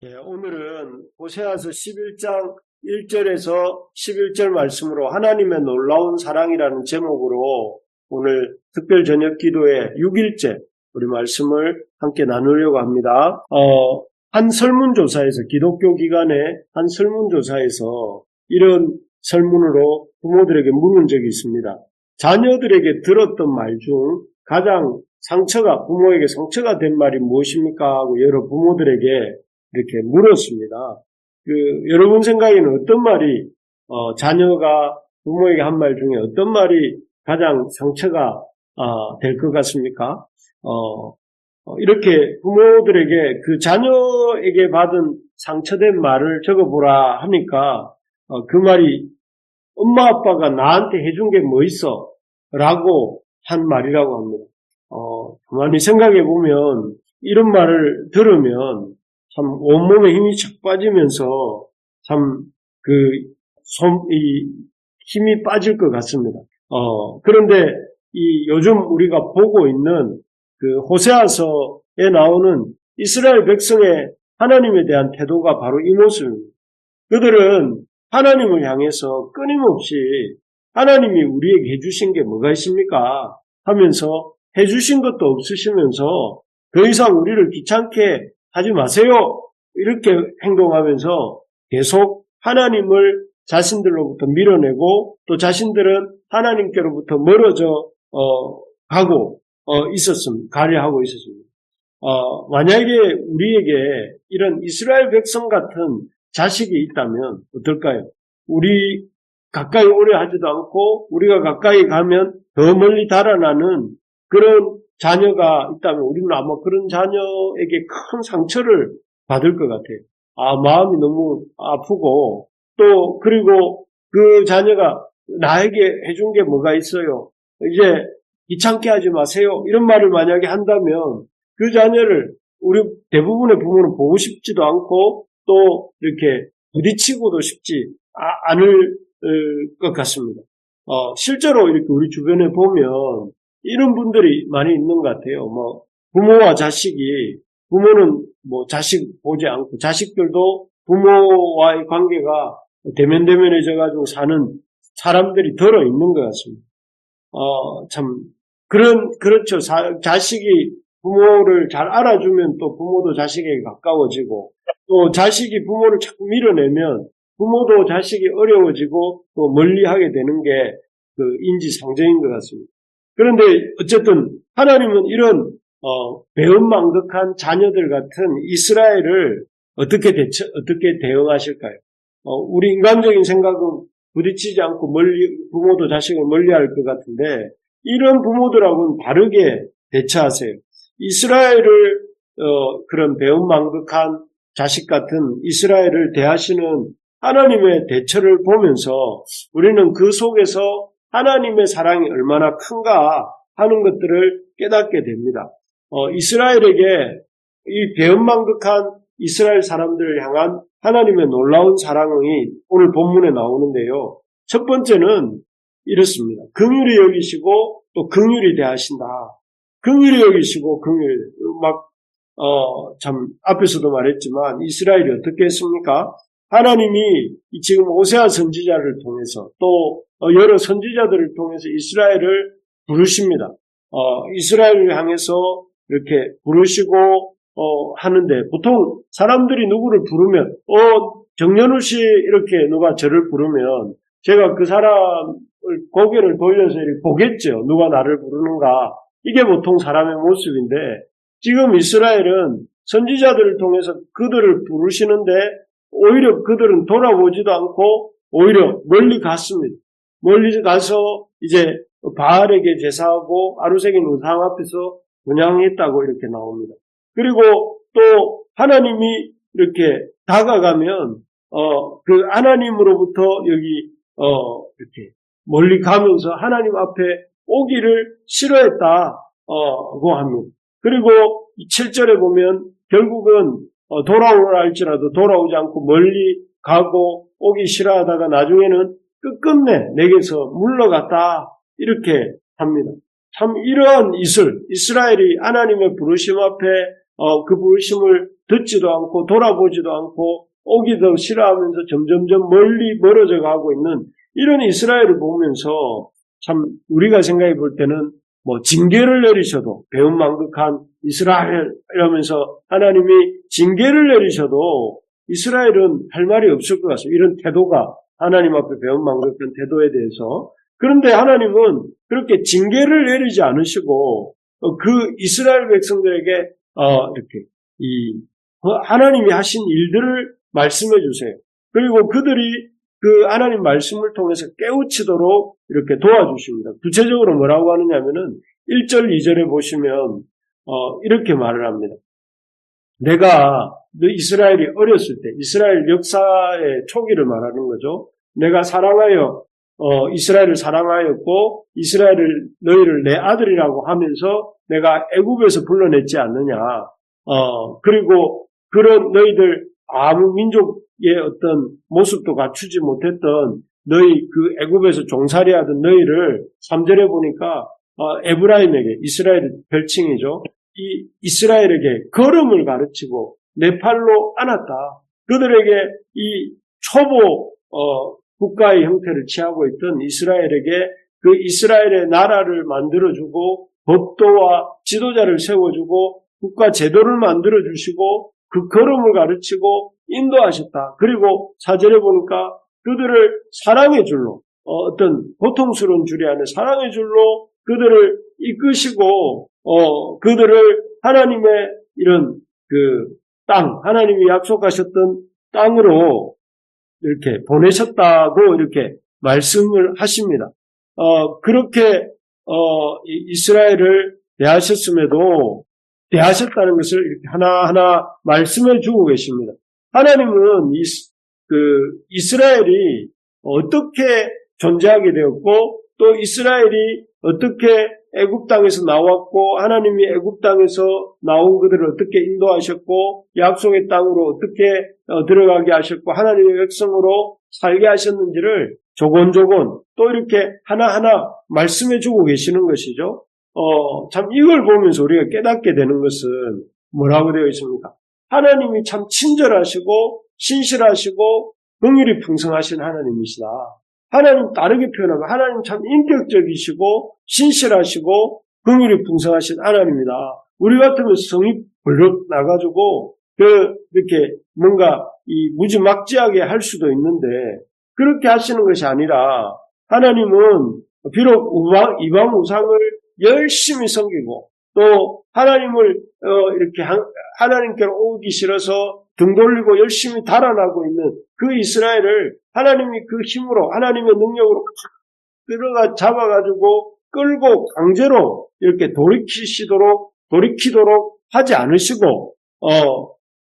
오늘은 호세아서 11장 1절에서 11절 말씀으로 하나님의 놀라운 사랑이라는 제목으로 오늘 특별 저녁 기도의 6일째 우리 말씀을 함께 나누려고 합니다. 한 설문조사에서 기독교 기관의 한 설문조사에서 이런 설문으로 부모들에게 물은 적이 있습니다. 자녀들에게 들었던 말 중 가장 부모에게 상처가 된 말이 무엇입니까? 하고 여러 부모들에게 이렇게 물었습니다. 여러분 생각에는 어떤 말이, 자녀가 부모에게 한 말 중에 어떤 말이 가장 상처가, 될 것 같습니까? 이렇게 부모들에게 그 자녀에게 받은 상처된 말을 적어보라 하니까, 그 말이 엄마 아빠가 나한테 해준 게 뭐 있어? 라고 한 말이라고 합니다. 가만히 생각해보면, 이런 말을 들으면, 참 온몸에 힘이 착 빠지면서 힘이 빠질 것 같습니다. 그런데 요즘 우리가 보고 있는 그 호세아서에 나오는 이스라엘 백성의 하나님에 대한 태도가 바로 이 모습입니다. 그들은 하나님을 향해서 끊임없이 하나님이 우리에게 해주신 게 뭐가 있습니까? 하면서 해주신 것도 없으시면서 더 이상 우리를 귀찮게 하지 마세요. 이렇게 행동하면서 계속 하나님을 자신들로부터 밀어내고 또 자신들은 하나님께로부터 멀어져 가려 하고 있었습니다. 만약에 우리에게 이런 이스라엘 백성 같은 자식이 있다면 어떨까요? 우리 가까이 오래 하지도 않고 우리가 가까이 가면 더 멀리 달아나는 그런 자녀가 있다면 우리는 아마 그런 자녀에게 큰 상처를 받을 것 같아요. 마음이 너무 아프고 또 그리고 그 자녀가 나에게 해준 게 뭐가 있어요? 이제 귀찮게 하지 마세요. 이런 말을 만약에 한다면 그 자녀를 우리 대부분의 부모는 보고 싶지도 않고 또 이렇게 부딪히고도 싶지 않을 것 같습니다. 실제로 이렇게 우리 주변에 보면 이런 분들이 많이 있는 것 같아요. 부모와 자식이, 부모는 자식 보지 않고, 자식들도 부모와의 관계가 대면대면해져가지고 사는 사람들이 덜어 있는 것 같습니다. 그렇죠. 자식이 부모를 잘 알아주면 또 부모도 자식에게 가까워지고, 또 자식이 부모를 자꾸 밀어내면 부모도 자식이 어려워지고 또 멀리 하게 되는 게 그 인지상정인 것 같습니다. 그런데 어쨌든 하나님은 이런 배은망덕한 자녀들 같은 이스라엘을 어떻게 대응하실까요? 우리 인간적인 생각은 부딪히지 않고 부모도 자식을 멀리할 것 같은데 이런 부모들하고는 다르게 대처하세요. 이스라엘을 그런 배은망덕한 자식 같은 이스라엘을 대하시는 하나님의 대처를 보면서 우리는 그 속에서 하나님의 사랑이 얼마나 큰가 하는 것들을 깨닫게 됩니다. 이스라엘에게 이 배은망덕한 이스라엘 사람들을 향한 하나님의 놀라운 사랑이 오늘 본문에 나오는데요. 첫 번째는 이렇습니다. 긍휼히 여기시고 또 긍휼히 대하신다. 긍휼히 여기시고 앞에서도 말했지만 이스라엘이 어떻게 했습니까? 하나님이 지금 호세아 선지자를 통해서 또 여러 선지자들을 통해서 이스라엘을 부르십니다. 이스라엘을 향해서 이렇게 부르시고 하는데 보통 사람들이 누구를 부르면 정연우 씨 이렇게 누가 저를 부르면 제가 그 사람을 고개를 돌려서 이렇게 보겠죠. 누가 나를 부르는가. 이게 보통 사람의 모습인데 지금 이스라엘은 선지자들을 통해서 그들을 부르시는데 오히려 그들은 돌아보지도 않고 오히려 멀리 갔습니다. 멀리 가서 이제 바알에게 제사하고 아루색인 우상 앞에서 분향했다고 이렇게 나옵니다. 그리고 또 하나님이 이렇게 다가가면 그 하나님으로부터 여기 이렇게 멀리 가면서 하나님 앞에 오기를 싫어했다고 합니다. 그리고 7절에 보면 결국은 돌아오라 할지라도 돌아오지 않고 멀리 가고 오기 싫어하다가 나중에는 끝끝내 내게서 물러갔다 이렇게 합니다. 참 이러한 이스라엘이 하나님의 부르심 앞에 그 부르심을 듣지도 않고 돌아보지도 않고 오기도 싫어하면서 점점점 멀리 멀어져 가고 있는 이런 이스라엘을 보면서 참 우리가 생각해 볼 때는 뭐 징계를 내리셔도 배은망덕한 이스라엘 이러면서 하나님이 징계를 내리셔도 이스라엘은 할 말이 없을 것 같습니다. 이런 태도가 하나님 앞에 배은망덕한 태도에 대해서. 그런데 하나님은 그렇게 징계를 내리지 않으시고 그 이스라엘 백성들에게 이렇게 하나님이 하신 일들을 말씀해 주세요. 그리고 그들이 그 하나님 말씀을 통해서 깨우치도록 이렇게 도와주십니다. 구체적으로 뭐라고 하느냐면은 1절, 2절에 보시면 이렇게 말을 합니다. 내가 이스라엘이 어렸을 때, 이스라엘 역사의 초기를 말하는 거죠. 내가 사랑하여 이스라엘을 사랑하였고 이스라엘을 너희를 내 아들이라고 하면서 내가 애굽에서 불러냈지 않느냐. 그리고 그런 너희들 아무 민족의 어떤 모습도 갖추지 못했던 너희 그 애굽에서 종살이하던 너희를 3절에 보니까 에브라임에게 이스라엘 별칭이죠. 이 이스라엘에게 걸음을 가르치고 내 팔로 안았다. 그들에게 이 초보 국가의 형태를 취하고 있던 이스라엘에게 그 이스라엘의 나라를 만들어주고 법도와 지도자를 세워주고 국가 제도를 만들어주시고 그 걸음을 가르치고 인도하셨다. 그리고 4절에 보니까 그들을 사랑의 줄로 어떤 고통스러운 줄이 아니라 사랑의 줄로 그들을 이끄시고 그들을 하나님의 이런 그 땅, 하나님이 약속하셨던 땅으로 이렇게 보내셨다고 이렇게 말씀을 하십니다. 그렇게 이스라엘을 대하셨음에도 대하셨다는 것을 이렇게 하나하나 말씀해 주고 계십니다. 하나님은 이스라엘이 어떻게 존재하게 되었고 또 이스라엘이 어떻게 애굽 땅에서 나왔고 하나님이 애굽 땅에서 나온 그들을 어떻게 인도하셨고 약속의 땅으로 어떻게 들어가게 하셨고 하나님의 백성으로 살게 하셨는지를 조곤조곤 또 이렇게 하나하나 말씀해 주고 계시는 것이죠. 참 이걸 보면서 우리가 깨닫게 되는 것은 뭐라고 되어 있습니까? 하나님이 참 친절하시고 신실하시고 긍휼이 풍성하신 하나님이시다. 하나님 다르게 표현하면 하나님 참 인격적이시고 신실하시고 긍휼이 풍성하신 하나님이다. 우리 같으면 성이 벌럭 나가지고 이렇게 뭔가 무지막지하게 할 수도 있는데 그렇게 하시는 것이 아니라 하나님은 비록 이방 우상을 열심히 섬기고 또 하나님을 이렇게 하나님께로 오기 싫어서 등 돌리고 열심히 달아나고 있는 그 이스라엘을 하나님이 그 힘으로 하나님의 능력으로 들어가 잡아가지고 끌고 강제로 이렇게 돌이키도록 하지 않으시고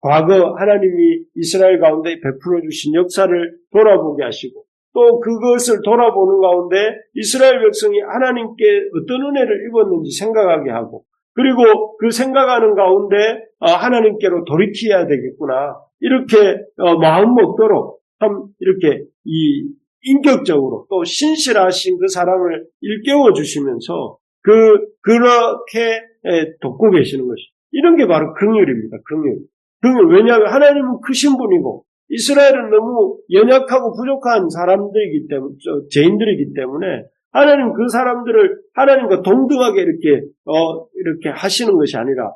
과거 하나님이 이스라엘 가운데 베풀어 주신 역사를 돌아보게 하시고 또 그것을 돌아보는 가운데 이스라엘 백성이 하나님께 어떤 은혜를 입었는지 생각하게 하고 그리고 그 생각하는 가운데 하나님께로 돌이켜야 되겠구나. 이렇게 마음 먹도록 참 이렇게 인격적으로 또 신실하신 그 사랑을 일깨워 주시면서 그렇게 돕고 계시는 것이. 이런 게 바로 긍휼입니다. 긍휼. 왜냐하면 하나님은 크신 분이고 이스라엘은 너무 연약하고 부족한 사람들이기 때문에 죄인들이기 때문에 하나님 그 사람들을 하나님과 동등하게 이렇게 하시는 것이 아니라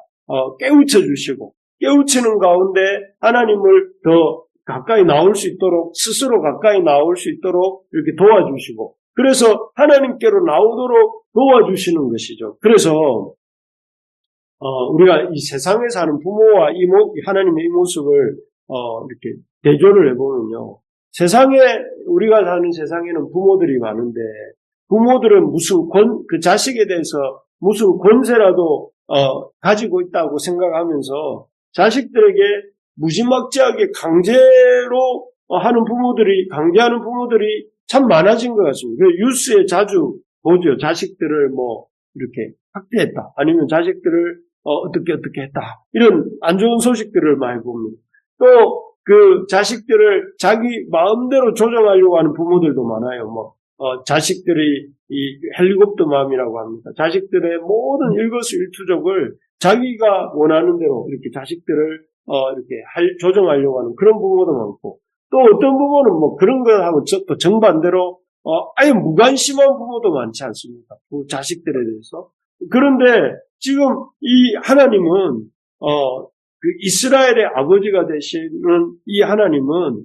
깨우쳐 주시고 깨우치는 가운데 하나님을 더 가까이 나올 수 있도록 스스로 가까이 나올 수 있도록 이렇게 도와주시고 그래서 하나님께로 나오도록 도와주시는 것이죠. 그래서 우리가 이 세상에 사는 부모와 하나님의 이 모습을 이렇게 대조를 해보면요. 우리가 사는 세상에는 부모들이 많은데 부모들은 그 자식에 대해서 무슨 권세라도 가지고 있다고 생각하면서 자식들에게 무지막지하게 강제로 강제하는 부모들이 참 많아진 것 같습니다. 뉴스에 자주 보죠. 자식들을 이렇게 학대했다. 아니면 자식들을 어떻게 했다. 이런 안 좋은 소식들을 많이 봅니다. 또 그 자식들을 자기 마음대로 조정하려고 하는 부모들도 많아요. 자식들이 이 헬리콥터 마음이라고 합니다. 자식들의 모든 일거수일투족을 자기가 원하는 대로 이렇게 자식들을 이렇게 조정하려고 하는 그런 부모도 많고, 또 어떤 부모는 뭐 그런 거하고 또 정반대로, 아예 무관심한 부모도 많지 않습니까? 그 자식들에 대해서. 그런데 지금 이 하나님은, 그 이스라엘의 아버지가 되시는 이 하나님은,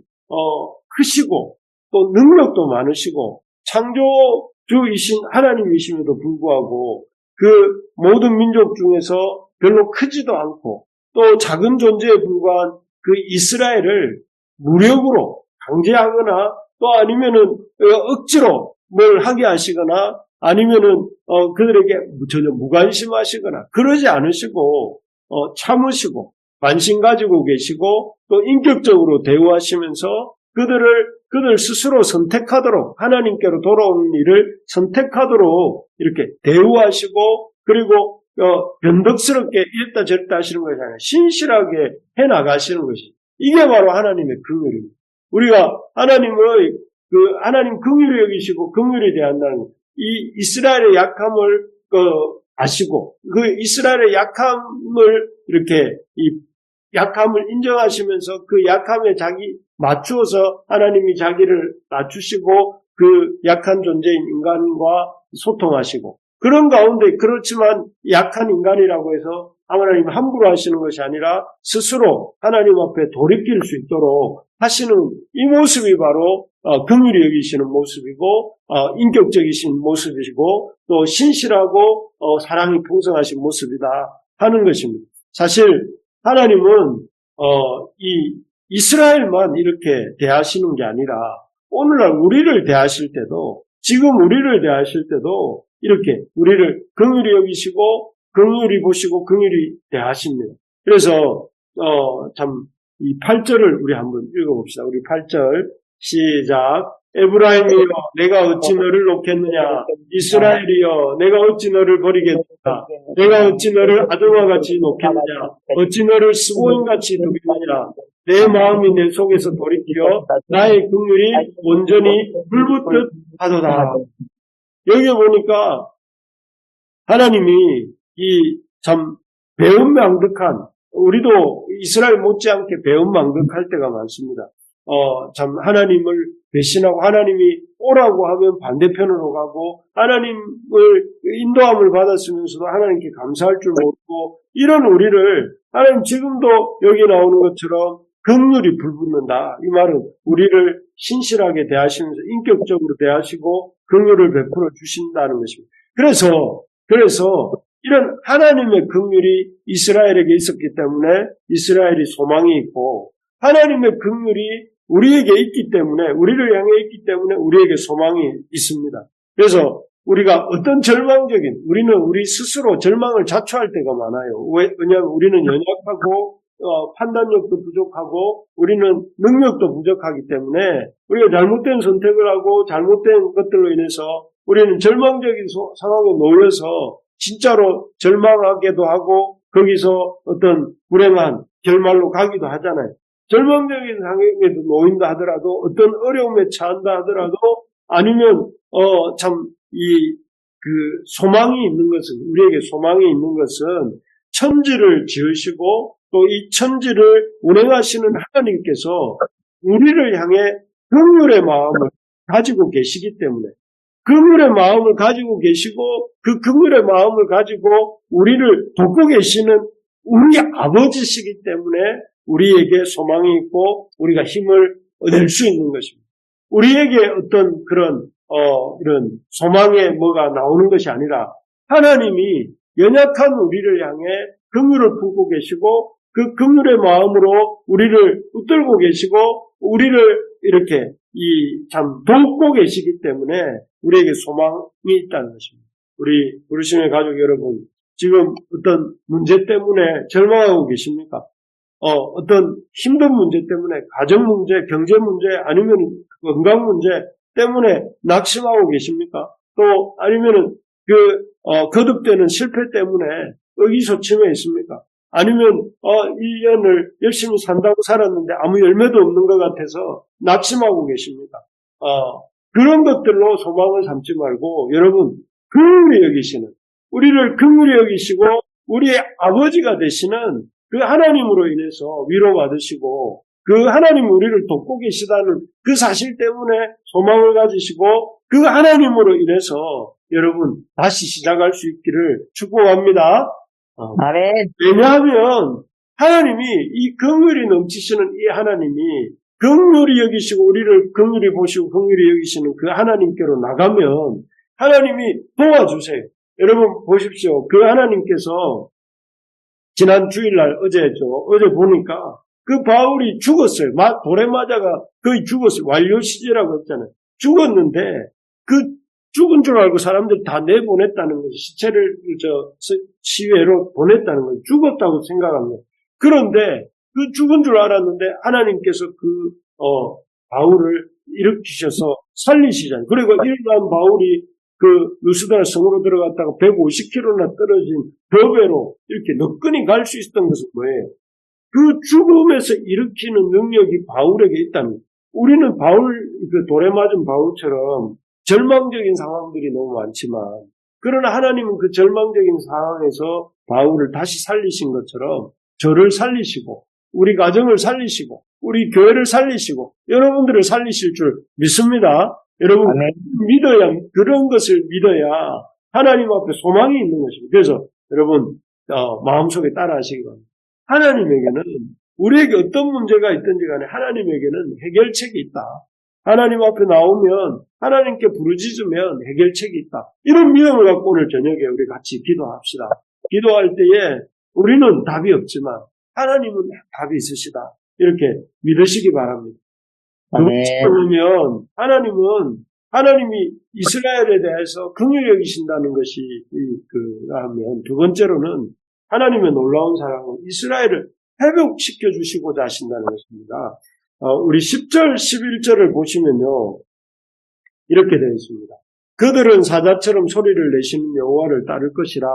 크시고, 또 능력도 많으시고, 창조주이신 하나님이심에도 불구하고, 그 모든 민족 중에서 별로 크지도 않고, 또 작은 존재에 불과한 그 이스라엘을 무력으로 강제하거나, 또 아니면은 억지로 뭘 하게 하시거나, 아니면은 그들에게 전혀 무관심하시거나 그러지 않으시고 참으시고 관심 가지고 계시고 또 인격적으로 대우하시면서 그들 스스로 선택하도록 하나님께로 돌아오는 일을 선택하도록 이렇게 대우하시고 그리고 변덕스럽게 이랬다 저랬다 하시는 것이 아니라 신실하게 해나가시는 것이 이게 바로 하나님의 긍휼입니다. 우리가 하나님 긍휼히 여기시고 긍휼히 대한다는 이 이스라엘의 약함을 아시고 그 이스라엘의 약함을 이렇게 이 약함을 인정하시면서 그 약함에 맞추어서 하나님이 자기를 낮추시고 그 약한 존재인 인간과 소통하시고 그런 가운데 그렇지만 약한 인간이라고 해서 하나님 함부로 하시는 것이 아니라 스스로 하나님 앞에 돌이킬 수 있도록 하시는 이 모습이 바로 긍휼히 여기시는 모습이고 인격적이신 모습이시고 또 신실하고 사랑이 풍성하신 모습이다 하는 것입니다. 사실 하나님은 이 이스라엘만 이렇게 대하시는 게 아니라 오늘날 우리를 대하실 때도 지금 우리를 대하실 때도 이렇게 우리를 긍휼히 여기시고 긍휼히 보시고 긍휼히 대하십니다. 그래서 참 이 8절을 우리 한번 읽어봅시다. 우리 8절 시작. 에브라임이여 내가 어찌 너를 놓겠느냐. 이스라엘이여 내가 어찌 너를 버리겠느냐. 내가 어찌 너를 아들과 같이 놓겠느냐. 어찌 너를 스보인같이 두겠느냐. 내 마음이 내 속에서 돌이켜 나의 긍휼이 온전히 불붙듯 하도다. 여기 보니까 하나님이 이 참 배은망덕한 우리도 이스라엘 못지않게 배은망덕할 때가 많습니다. 참 하나님을 배신하고 하나님이 오라고 하면 반대편으로 가고 하나님을 인도함을 받았으면서도 하나님께 감사할 줄 모르고 이런 우리를 하나님 지금도 여기 나오는 것처럼 긍휼이 불붙는다. 이 말은 우리를 신실하게 대하시면서 인격적으로 대하시고 긍휼을 베풀어 주신다는 것입니다. 그래서 이런 하나님의 긍휼이 이스라엘에게 있었기 때문에 이스라엘이 소망이 있고 하나님의 긍휼이 우리에게 있기 때문에 우리를 향해 있기 때문에 우리에게 소망이 있습니다. 그래서 우리가 어떤 우리는 우리 스스로 절망을 자초할 때가 많아요. 왜냐하면 우리는 연약하고 판단력도 부족하고 우리는 능력도 부족하기 때문에 우리가 잘못된 선택을 하고 잘못된 것들로 인해서 우리는 절망적인 상황에 놓여서 진짜로 절망하게도 하고 거기서 어떤 불행한 결말로 가기도 하잖아요. 절망적인 상황에도 놓인다 하더라도 어떤 어려움에 처한다 하더라도 아니면 소망이 있는 것은 우리에게 소망이 있는 것은 천지를 지으시고 또 이 천지를 운행하시는 하나님께서 우리를 향해 긍휼의 마음을 가지고 계시기 때문에 긍휼의 마음을 가지고 계시고 그 긍휼의 마음을 가지고 우리를 돕고 계시는 우리 아버지시기 때문에 우리에게 소망이 있고 우리가 힘을 얻을 수 있는 것입니다. 우리에게 어떤 그런 이런 소망의 뭐가 나오는 것이 아니라 하나님이 연약한 우리를 향해 긍휼을 품고 계시고 그 긍휼의 마음으로 우리를 붙들고 계시고 우리를 이렇게 참 돕고 계시기 때문에 우리에게 소망이 있다는 것입니다. 우리 부르심의 가족 여러분, 지금 어떤 문제 때문에 절망하고 계십니까? 어떤 힘든 문제 때문에 가정 문제, 경제 문제, 아니면 건강 문제 때문에 낙심하고 계십니까? 또 아니면은 거듭되는 실패 때문에 의기소침해 있습니까? 아니면 1년을 열심히 산다고 살았는데 아무 열매도 없는 것 같아서 낙심하고 계십니까? 그런 것들로 소망을 삼지 말고 여러분 긍휼히 여기시는 우리를 긍휼히 여기시고 우리의 아버지가 되시는 그 하나님으로 인해서 위로받으시고 그 하나님 우리를 돕고 계시다는 그 사실 때문에 소망을 가지시고 그 하나님으로 인해서 여러분 다시 시작할 수 있기를 축복합니다. 아멘. 왜냐하면 하나님이 이 긍휼이 넘치시는 이 하나님이 긍휼히 여기시고 우리를 긍휼히 보시고 긍휼히 여기시는 그 하나님께로 나가면 하나님이 도와주세요. 여러분 보십시오. 그 하나님께서 지난 주일날 어제 보니까 그 바울이 죽었어요. 돌에 맞아가 거의 죽었어요. 완료시제라고 했잖아요. 죽었는데 그 죽은 줄 알고 사람들이 다 내보냈다는 거죠. 시체를 시외로 보냈다는 거죠. 죽었다고 생각합니다. 그런데 그 죽은 줄 알았는데 하나님께서 바울을 일으키셔서 살리시잖아요. 그리고 일어난 바울이 그 루스드라 성으로 들어갔다가 150km나 떨어진 벼베로 이렇게 너끈히 갈 수 있었던 것은 뭐예요? 그 죽음에서 일으키는 능력이 바울에게 있다는 거예요. 우리는 그 돌에 맞은 바울처럼 절망적인 상황들이 너무 많지만, 그러나 하나님은 그 절망적인 상황에서 바울을 다시 살리신 것처럼 저를 살리시고, 우리 가정을 살리시고, 우리 교회를 살리시고, 여러분들을 살리실 줄 믿습니다. 여러분, 그런 것을 믿어야 하나님 앞에 소망이 있는 것입니다. 그래서 여러분, 마음속에 따라 하시기 바랍니다. 하나님에게는, 우리에게 어떤 문제가 있든지 간에 하나님에게는 해결책이 있다. 하나님 앞에 나오면, 하나님께 부르짖으면 해결책이 있다. 이런 믿음을 갖고 오늘 저녁에 우리 같이 기도합시다. 기도할 때에 우리는 답이 없지만 하나님은 답이 있으시다. 이렇게 믿으시기 바랍니다. 그러면 하나님이 이스라엘에 대해서 긍휼히 여기신다는 것이 하면, 두 번째로는 하나님의 놀라운 사랑은 이스라엘을 회복시켜 주시고자 하신다는 것입니다. 우리 10절, 11절을 보시면요, 이렇게 되어 있습니다. 그들은 사자처럼 소리를 내시는 여호와를 따를 것이라.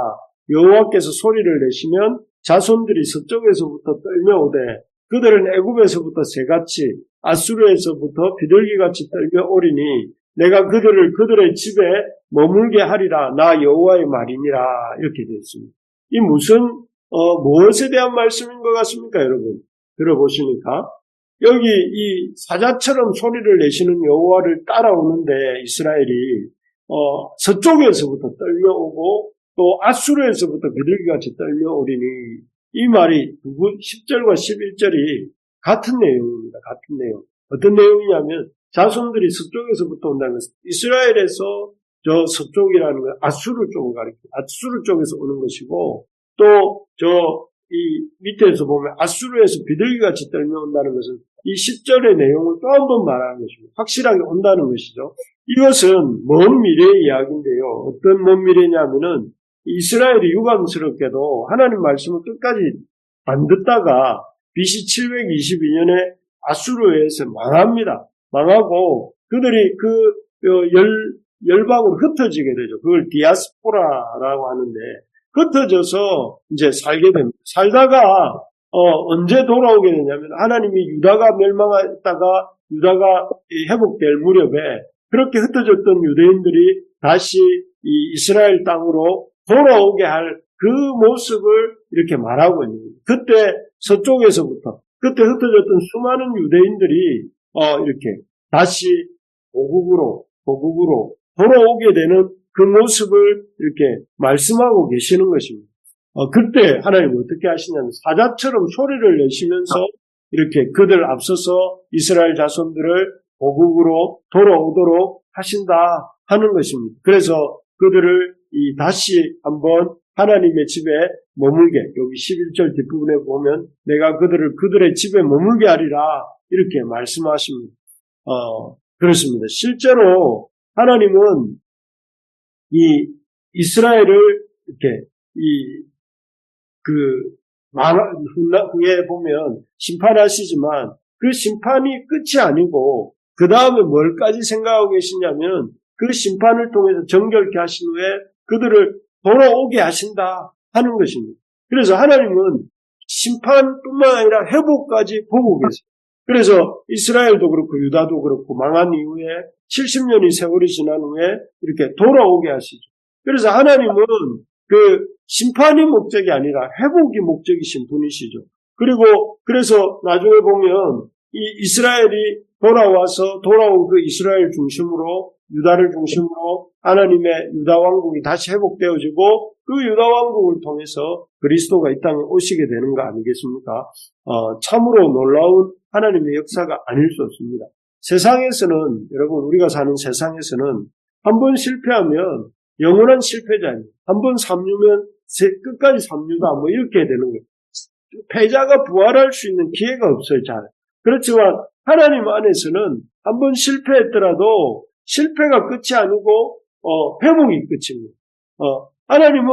여호와께서 소리를 내시면 자손들이 서쪽에서부터 떨며오되 그들은 애굽에서부터 새같이 아수르에서부터 비둘기같이 떨며오리니 내가 그들의 집에 머물게 하리라. 나 여호와의 말이니라. 이렇게 되어 있습니다. 이 무엇에 대한 말씀인 것 같습니까, 여러분? 들어보시니까 여기 이 사자처럼 소리를 내시는 여호와를 따라오는데 이스라엘이 서쪽에서부터 떨려오고 또 아수르에서부터 비둘기같이 떨려오리니, 이 말이 10절과 11절이 같은 내용입니다. 같은 내용. 어떤 내용이냐면 자손들이 서쪽에서부터 온다는 것은 이스라엘에서 저 서쪽이라는 건 아수르 쪽을 가리킵니다. 아수르 쪽에서 오는 것이고, 또 이 밑에서 보면 아수르에서 비둘기같이 떨려온다는 것은 이 10절의 내용을 또 한 번 말하는 것입니다. 확실하게 온다는 것이죠. 이것은 먼 미래의 이야기인데요. 어떤 먼 미래냐면은 이스라엘이 유감스럽게도 하나님 말씀을 끝까지 안 듣다가 BC 722년에 아수르에서 망합니다. 망하고 그들이 열방으로 흩어지게 되죠. 그걸 디아스포라라고 하는데, 흩어져서 이제 살게 됩니다. 살다가 언제 돌아오게 되냐면 하나님이 유다가 멸망했다가 유다가 회복될 무렵에 그렇게 흩어졌던 유대인들이 다시 이 이스라엘 땅으로 돌아오게 할 그 모습을 이렇게 말하고 있는 거예요. 그때 서쪽에서부터 그때 흩어졌던 수많은 유대인들이 이렇게 다시 보국으로 돌아오게 되는 그 모습을 이렇게 말씀하고 계시는 것입니다. 그때 하나님은 어떻게 하시냐면 사자처럼 소리를 내시면서 이렇게 그들 앞서서 이스라엘 자손들을 보국으로 돌아오도록 하신다 하는 것입니다. 그래서 그들을 다시 한번 하나님의 집에 머물게, 여기 11절 뒷부분에 보면 내가 그들의 집에 머물게 하리라 이렇게 말씀하십니다. 그렇습니다. 실제로 하나님은 이 이스라엘을 이렇게 후에 보면 심판하시지만 그 심판이 끝이 아니고 그 다음에 뭘까지 생각하고 계시냐면 그 심판을 통해서 정결케 하신 후에 그들을 돌아오게 하신다 하는 것입니다. 그래서 하나님은 심판뿐만 아니라 회복까지 보고 계세요. 그래서 이스라엘도 그렇고 유다도 그렇고 망한 이후에 70년이 세월이 지난 후에 이렇게 돌아오게 하시죠. 그래서 하나님은 그 심판이 목적이 아니라 회복이 목적이신 분이시죠. 그리고 그래서 나중에 보면 이 이스라엘이 돌아온 그 이스라엘 중심으로 유다를 중심으로 하나님의 유다 왕국이 다시 회복되어지고 그 유다 왕국을 통해서 그리스도가 이 땅에 오시게 되는 거 아니겠습니까? 참으로 놀라운 하나님의 역사가 아닐 수 없습니다. 세상에서는 여러분 우리가 사는 세상에서는 한 번 실패하면 영원한 실패자예요. 한 번 삼류면 끝까지 삼류다 뭐 이렇게 되는 거예요. 패자가 부활할 수 있는 기회가 없어요. 잘. 그렇지만 하나님 안에서는 한 번 실패했더라도 실패가 끝이 아니고 회복이 끝입니다. 하나님은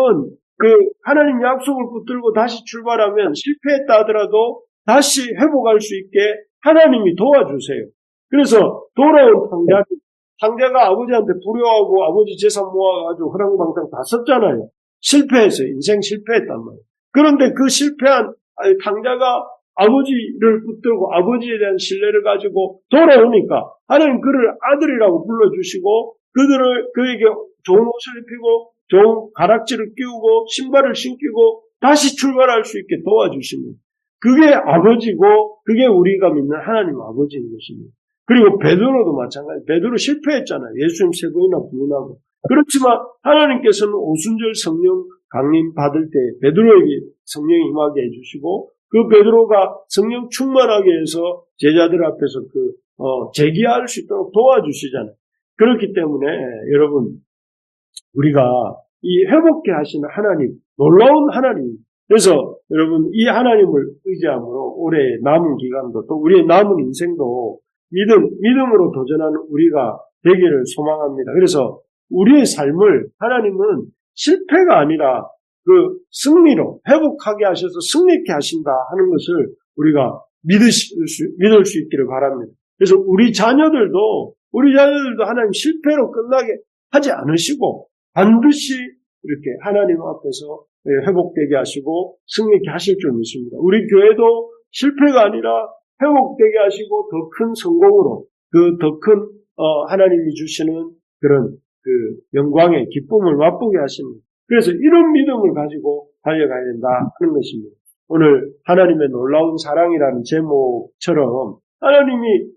하나님 약속을 붙들고 다시 출발하면 실패했다 하더라도 다시 회복할 수 있게 하나님이 도와주세요. 그래서 돌아온 탕자가 아버지한테 불효하고 아버지 재산 모아가지고 허랑방탕 다 썼잖아요. 실패해서 인생 실패했단 말이에요. 그런데 그 실패한 탕자가 아버지를 붙들고 아버지에 대한 신뢰를 가지고 돌아오니까 하나님 그를 아들이라고 불러주시고 그에게 좋은 옷을 입히고 좋은 가락지를 끼우고 신발을 신기고 다시 출발할 수 있게 도와주십니다. 그게 아버지고 그게 우리가 믿는 하나님 아버지인 것입니다. 그리고 베드로도 마찬가지. 베드로 실패했잖아요. 예수님 3번이나 부인하고. 그렇지만 하나님께서는 오순절 성령 강림 받을 때 베드로에게 성령이 임하게 해주시고 그 베드로가 성령 충만하게 해서 제자들 앞에서 제기할 수 있도록 도와주시잖아요. 그렇기 때문에 여러분 우리가 이 회복케 하시는 하나님, 놀라운 하나님. 그래서 여러분 이 하나님을 의지함으로 올해 남은 기간도 또 우리의 남은 인생도 믿음으로 도전하는 우리가 되기를 소망합니다. 그래서 우리의 삶을 하나님은 실패가 아니라 승리로 회복하게 하셔서 승리케 하신다 하는 것을 우리가 믿을 수 있기를 바랍니다. 그래서 우리 자녀들도 하나님 실패로 끝나게 하지 않으시고 반드시 이렇게 하나님 앞에서 회복되게 하시고 승리케 하실 줄 믿습니다. 우리 교회도 실패가 아니라 회복되게 하시고 더 큰 성공으로 더 큰 하나님이 주시는 그런 영광의 기쁨을 맛보게 하십니다. 그래서 이런 믿음을 가지고 달려가야 된다 하는 것입니다. 오늘 하나님의 놀라운 사랑이라는 제목처럼 하나님이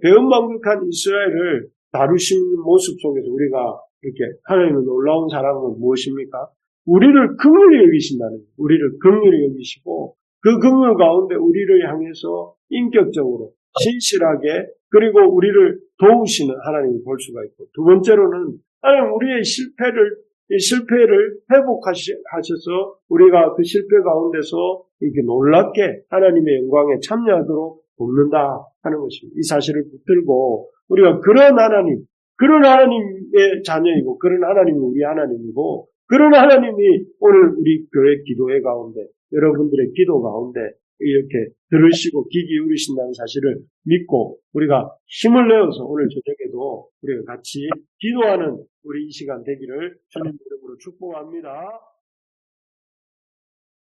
배은망덕한 이스라엘을 다루신 모습 속에서 우리가 이렇게 하나님의 놀라운 사랑은 무엇입니까? 우리를 긍휼히 여기신다는 거예요. 우리를 긍휼히 여기시고 그 긍휼 가운데 우리를 향해서 인격적으로 신실하게 그리고 우리를 도우시는 하나님을 볼 수가 있고 두 번째로는 하나님 우리의 실패를 회복하셔서 우리가 그 실패 가운데서 이렇게 놀랍게 하나님의 영광에 참여하도록 돕는다 하는 것입니다. 이 사실을 붙들고 우리가 그런 하나님의 자녀이고 그런 하나님이 우리 하나님이고 그런 하나님이 오늘 우리 교회 기도회 가운데 여러분들의 기도 가운데 이렇게 들으시고 귀 기울이신다는 사실을 믿고 우리가 힘을 내어서 오늘 저녁에도 우리가 같이 기도하는 우리 이 시간 되기를 주님 이름으로 축복합니다.